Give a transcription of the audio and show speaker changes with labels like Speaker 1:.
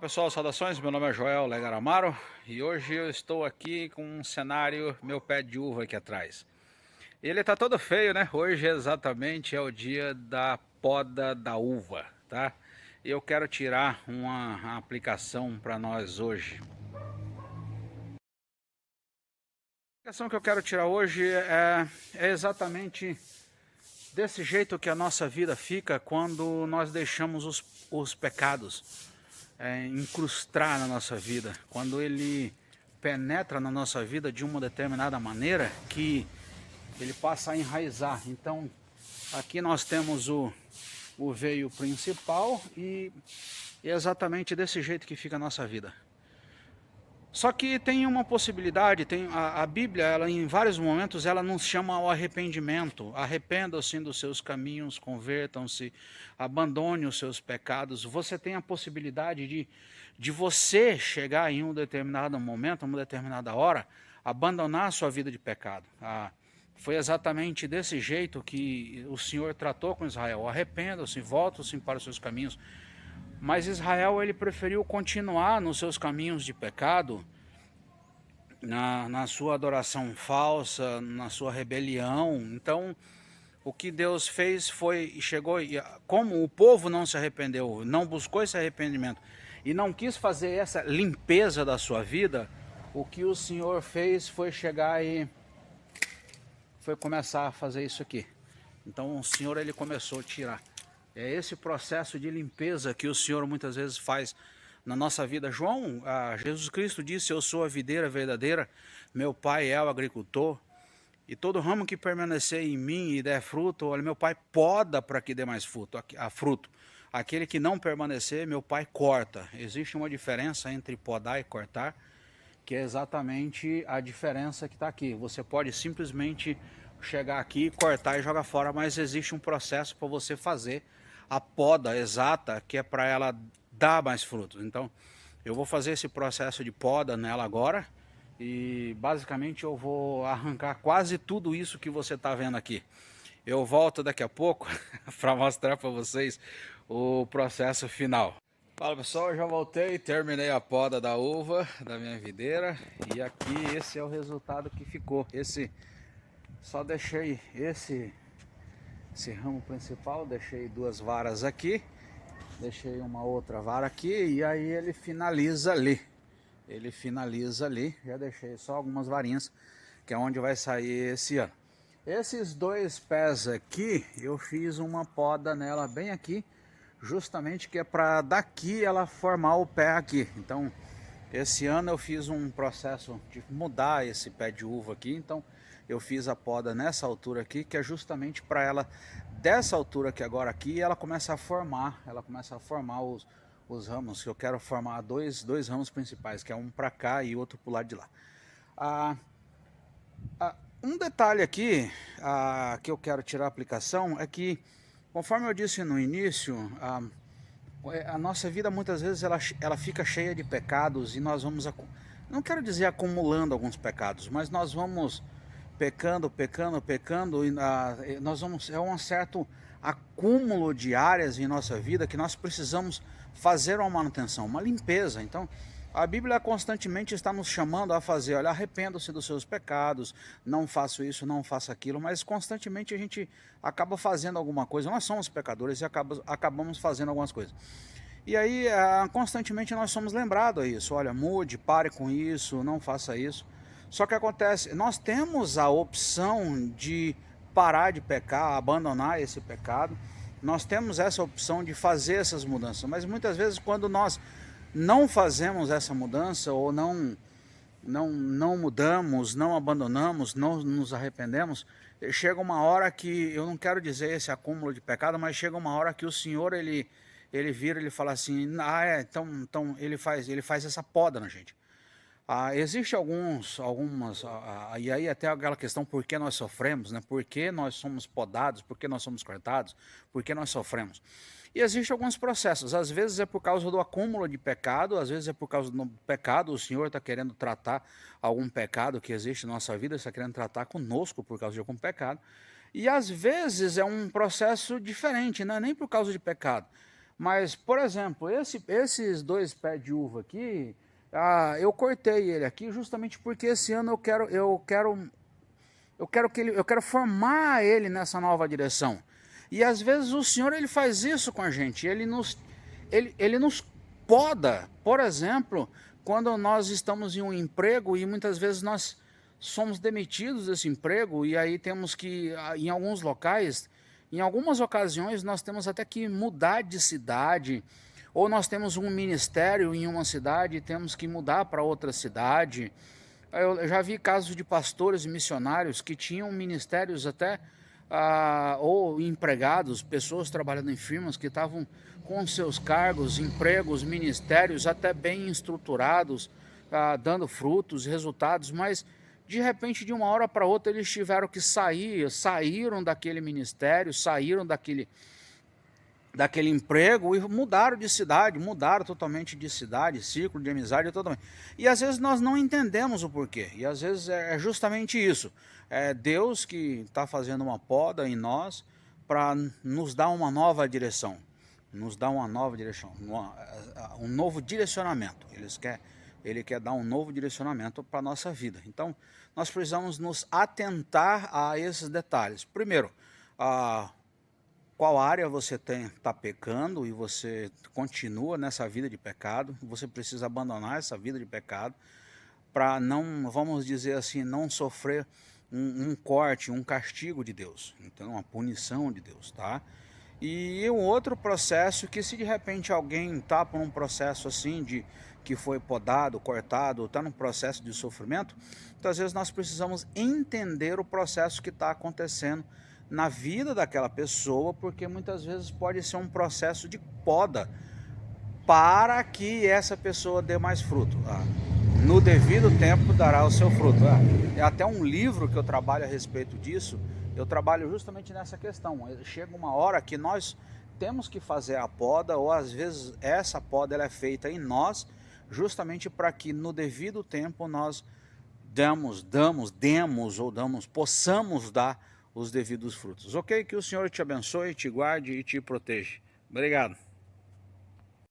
Speaker 1: Pessoal, saudações, meu nome é Joel Legar Amaro e hoje eu estou aqui com um cenário, meu pé de uva aqui atrás. Ele tá todo feio, né? Hoje exatamente é o dia da poda da uva, tá? E eu quero tirar uma aplicação para nós hoje. A aplicação que eu quero tirar hoje é exatamente desse jeito que a nossa vida fica quando nós deixamos os pecados incrustar na nossa vida, quando ele penetra na nossa vida de uma determinada maneira que ele passa a enraizar. Então aqui nós temos o veio principal e é exatamente desse jeito que fica a nossa vida. Só que tem uma possibilidade, tem a Bíblia, ela em vários momentos ela nos chama ao arrependimento. Arrependam-se dos seus caminhos, convertam-se, abandone os seus pecados. Você tem a possibilidade de você chegar em um determinado momento, uma determinada hora, abandonar a sua vida de pecado. Foi exatamente desse jeito que o Senhor tratou com Israel. Arrependam-se, voltem-se para os seus caminhos. Mas Israel ele preferiu continuar nos seus caminhos de pecado, na sua adoração falsa, na sua rebelião. Então, o que Deus fez foi, chegou, como o povo não se arrependeu, não buscou esse arrependimento e não quis fazer essa limpeza da sua vida, o que o Senhor fez foi chegar e foi começar a fazer isso aqui. Então o Senhor ele começou a tirar. É esse processo de limpeza que o Senhor muitas vezes faz na nossa vida. Jesus Cristo disse: eu sou a videira verdadeira, meu Pai é o agricultor, e todo ramo que permanecer em mim e der fruto, olha, meu Pai poda para que dê mais fruto. Aquele que não permanecer, meu Pai corta. Existe uma diferença entre podar e cortar, que é exatamente a diferença que está aqui. Você pode simplesmente chegar aqui, cortar e jogar fora, mas existe um processo para você fazer a poda exata, que é para ela dar mais frutos. Então, eu vou fazer esse processo de poda nela agora e basicamente eu vou arrancar quase tudo isso que você está vendo aqui. Eu volto daqui a pouco para mostrar para vocês o processo final. Fala pessoal, eu já voltei, terminei a poda da uva da minha videira e aqui esse é o resultado que ficou. Só deixei esse ramo principal, deixei duas varas aqui, deixei uma outra vara aqui e aí ele finaliza ali. Já deixei só algumas varinhas, que é onde vai sair esse ano. Esses dois pés aqui, eu fiz uma poda nela bem aqui, justamente que é para daqui ela formar o pé aqui. Então, esse ano eu fiz um processo de mudar esse pé de uva aqui, então eu fiz a poda nessa altura aqui, que é justamente para ela, dessa altura aqui agora aqui, ela começa a formar os ramos, que eu quero formar dois ramos principais, que é um para cá e outro para o lado de lá. Um detalhe aqui que eu quero tirar a aplicação é que, conforme eu disse no início, a nossa vida muitas vezes ela fica cheia de pecados e nós vamos, não quero dizer acumulando alguns pecados, mas nós vamos pecando e nós vamos, é um certo acúmulo de áreas em nossa vida que nós precisamos fazer uma manutenção, uma limpeza. Então a Bíblia constantemente está nos chamando a fazer, olha, arrependa-se dos seus pecados, não faça isso, não faça aquilo, mas constantemente a gente acaba fazendo alguma coisa. Nós somos pecadores e acabamos fazendo algumas coisas. E aí constantemente nós somos lembrados a isso, olha, mude, pare com isso, não faça isso. Só que acontece, nós temos a opção de parar de pecar, abandonar esse pecado. Nós temos essa opção de fazer essas mudanças, mas muitas vezes quando nós não fazemos essa mudança ou não mudamos, não abandonamos, não nos arrependemos, chega uma hora que, eu não quero dizer esse acúmulo de pecado, mas chega uma hora que o Senhor ele vira, ele fala assim, então ele faz essa poda na gente. Existe e aí até aquela questão por que nós sofremos, né? Por que nós somos podados, por que nós somos cortados, por que nós sofremos. E existem alguns processos, às vezes é por causa do acúmulo de pecado, às vezes é por causa do pecado, o Senhor está querendo tratar algum pecado que existe na nossa vida, está querendo tratar conosco por causa de algum pecado. E às vezes é um processo diferente, não é nem por causa de pecado, Mas, por exemplo, esses 2 pés de uva aqui, eu cortei ele aqui justamente porque esse ano eu quero formar ele nessa nova direção. E às vezes o Senhor ele faz isso com a gente, ele nos poda. Por exemplo, quando nós estamos em um emprego e muitas vezes nós somos demitidos desse emprego e aí temos que, em alguns locais, em algumas ocasiões nós temos até que mudar de cidade, ou nós temos um ministério em uma cidade e temos que mudar para outra cidade. Eu já vi casos de pastores e missionários que tinham ministérios até, ou empregados, pessoas trabalhando em firmas que estavam com seus cargos, empregos, ministérios até bem estruturados, dando frutos, resultados, mas de repente de uma hora para outra eles tiveram que saíram daquele ministério, saíram daquele emprego e mudaram de cidade, mudaram totalmente de cidade, círculo de amizade totalmente. E às vezes nós não entendemos o porquê, e às vezes é justamente isso. É Deus que está fazendo uma poda em nós para nos dar uma nova direção, um novo direcionamento. Ele quer dar um novo direcionamento para a nossa vida. Então, nós precisamos nos atentar a esses detalhes. Primeiro, qual área você está pecando e você continua nessa vida de pecado. Você precisa abandonar essa vida de pecado para não, vamos dizer assim, não sofrer um corte, um castigo de Deus, então uma punição de Deus, tá? E um outro processo que, se de repente alguém está por um processo assim de que foi podado, cortado, está num processo de sofrimento, então às vezes nós precisamos entender o processo que está acontecendo na vida daquela pessoa, porque muitas vezes pode ser um processo de poda para que essa pessoa dê mais fruto. No devido tempo dará o seu fruto. É até um livro que eu trabalho a respeito disso. Eu trabalho justamente nessa questão. Chega uma hora que nós temos que fazer a poda, ou às vezes essa poda ela é feita em nós, justamente para que no devido tempo nós possamos dar os devidos frutos. Ok? Que o Senhor te abençoe, te guarde e te proteja. Obrigado.